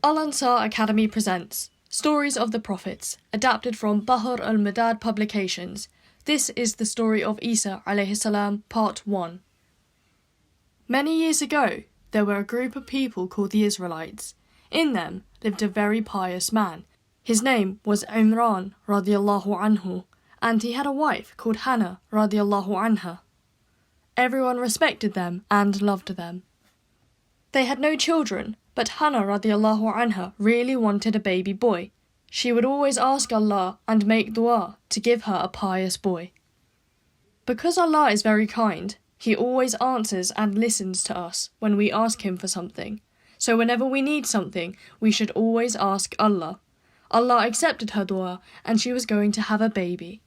Al-Ansar Academy presents Stories of the Prophets, adapted from Bahrul Midad publications. This is the story of Isa alayhi salam, part 1. Many years ago, there were a group of people called the Israelites. In them lived a very pious man. His name was Imran radiallahu anhu, and he had a wife called Hannah radiallahu anha. Everyone respected them and loved them. They had no children, but Hannah radiallahu anha really wanted a baby boy. She would always ask Allah and make dua to give her a pious boy. Because Allah is very kind, He always answers and listens to us when we ask Him for something. So whenever we need something, we should always ask Allah. Allah accepted her dua and she was going to have a baby.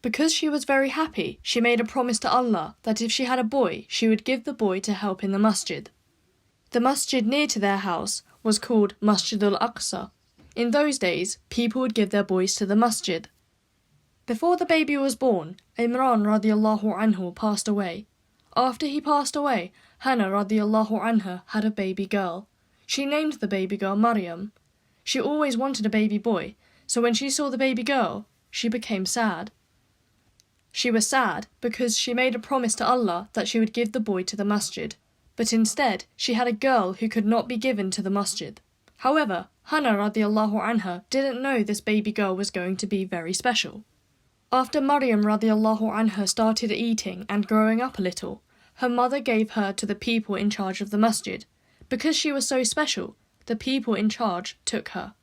Because she was very happy, she made a promise to Allah that if she had a boy, she would give the boy to help in the masjid. The masjid near to their house was called Masjid al-Aqsa. In those days, people would give their boys to the masjid. Before the baby was born, Imran radiallahu anhu passed away. After he passed away, Hannah radiallahu anha had a baby girl. She named the baby girl Maryam. She always wanted a baby boy, so when she saw the baby girl, she became sad. She was sad because she made a promise to Allah that she would give the boy to the masjid. But instead, she had a girl who could not be given to the masjid. However, Hannah radiallahu anha didn't know this baby girl was going to be very special. After Maryam radiallahu anha started eating and growing up a little, her mother gave her to the people in charge of the masjid. Because she was so special, the people in charge took her.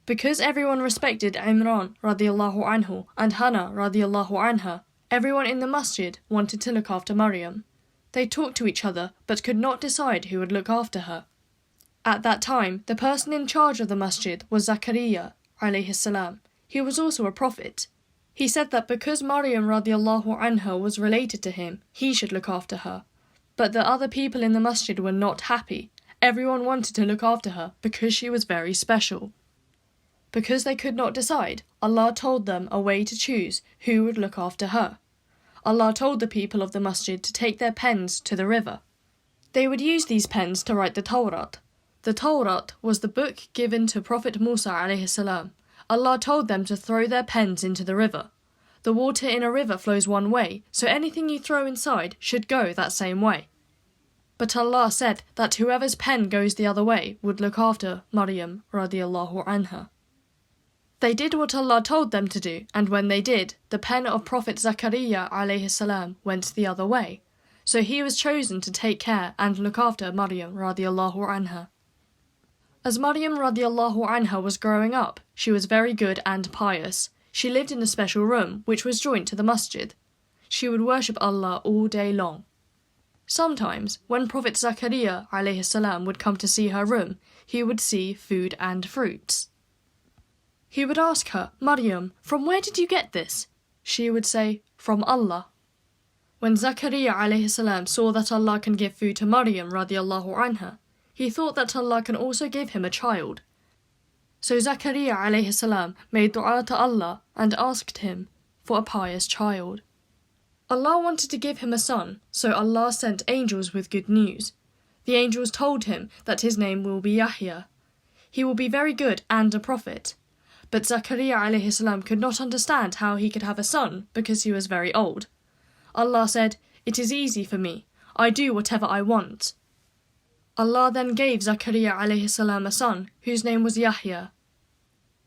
Because everyone respected Imran radiallahu anhu and Hannah radiallahu anha, everyone in the masjid wanted to look after Maryam. They talked to each other but could not decide who would look after her. At that time, the person in charge of the masjid was Zakaria alayhi salam. He was also a prophet. He said that because Maryam radiallahu anha was related to him, he should look after her. But the other people in the masjid were not happy. Everyone wanted to look after her because she was very special. Because they could not decide, Allah told them a way to choose who would look after her. Allah told the people of the masjid to take their pens to the river. They would use these pens to write the Torah. The Torah was the book given to Prophet Musa alayhi salam. Allah told them to throw their pens into the river. The water in a river flows one way, so anything you throw inside should go that same way. But Allah said that whoever's pen goes the other way would look after Maryam radiallahu anha. They did what Allah told them to do, and when they did, the pen of Prophet Zakaria alayhi salam went the other way. So he was chosen to take care and look after Maryam radiallahu anha. As Maryam radiallahu anha was growing up, she was very good and pious. She lived in a special room which was joined to the masjid. She would worship Allah all day long. Sometimes, when Prophet Zakaria alayhi salam would come to see her room, he would see food and fruits. He would ask her, Maryam, from where did you get this? She would say, from Allah. When Zakaria alayhi salam saw that Allah can give food to Maryam radiallahu anha, he thought that Allah can also give him a child. So Zakaria alayhi salam made dua to Allah and asked him for a pious child. Allah wanted to give him a son, so Allah sent angels with good news. The angels told him that his name will be Yahya. He will be very good and a prophet. But Zakaria alayhi salam could not understand how he could have a son because he was very old. Allah said, "It is easy for me. I do whatever I want." Allah then gave Zakaria alayhi salam a son whose name was Yahya.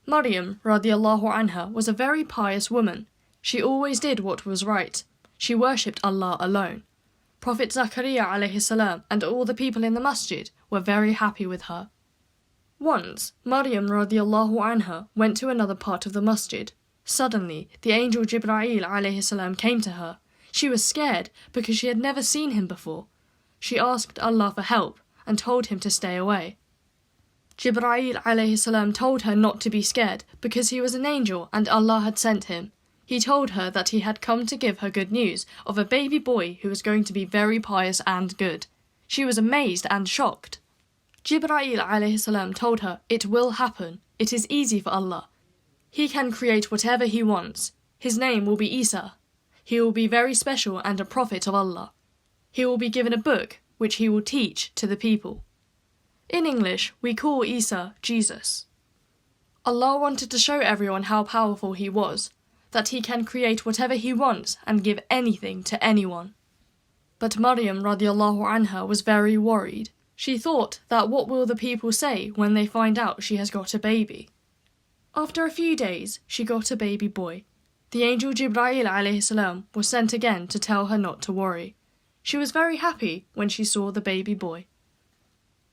Maryam radiallahu anha was a very pious woman. She always did what was right. She worshipped Allah alone. Prophet Zakaria alayhi salam and all the people in the masjid were very happy with her. Once, Maryam radiallahu anha went to another part of the masjid. Suddenly, the angel Jibreel alayhi salam came to her. She was scared because she had never seen him before. She asked Allah for help and told him to stay away. Jibreel alayhi salam told her not to be scared because he was an angel and Allah had sent him. He told her that he had come to give her good news of a baby boy who was going to be very pious and good. She was amazed and shocked. Jibreel alayhi salam told her, "It will happen. It is easy for Allah. He can create whatever He wants. His name will be Isa. He will be very special and a prophet of Allah. He will be given a book which he will teach to the people." In English, we call Isa Jesus. Allah wanted to show everyone how powerful he was, that he can create whatever he wants and give anything to anyone. But Maryam radiallahu anha was very worried. She thought that what will the people say when they find out she has got a baby? After a few days, she got a baby boy. The angel Jibreel alayhi salam was sent again to tell her not to worry. She was very happy when she saw the baby boy.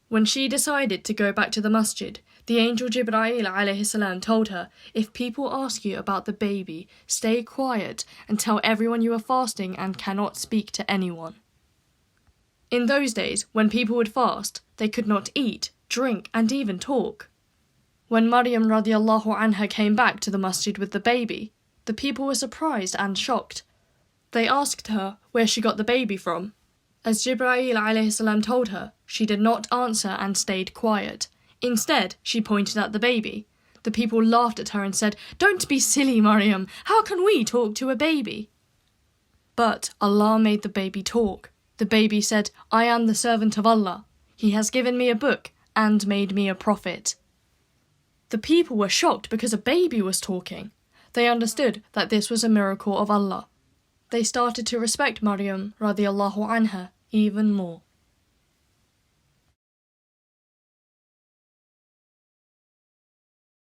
When she decided to go back to the masjid, the angel Jibreel alayhi salam told her, if people ask you about the baby, stay quiet and tell everyone you are fasting and cannot speak to anyone. In those days, when people would fast, they could not eat, drink and even talk. When Maryam radiallahu anha came back to the masjid with the baby, the people were surprised and shocked. They asked her where she got the baby from. As Jibreel alayhi salam told her, she did not answer and stayed quiet. Instead, she pointed at the baby. The people laughed at her and said, "Don't be silly, Maryam. How can we talk to a baby?" But Allah made the baby talk. The baby said, "I am the servant of Allah. He has given me a book and made me a prophet." The people were shocked because a baby was talking. They understood that this was a miracle of Allah. They started to respect Maryam radiallahu anha even more.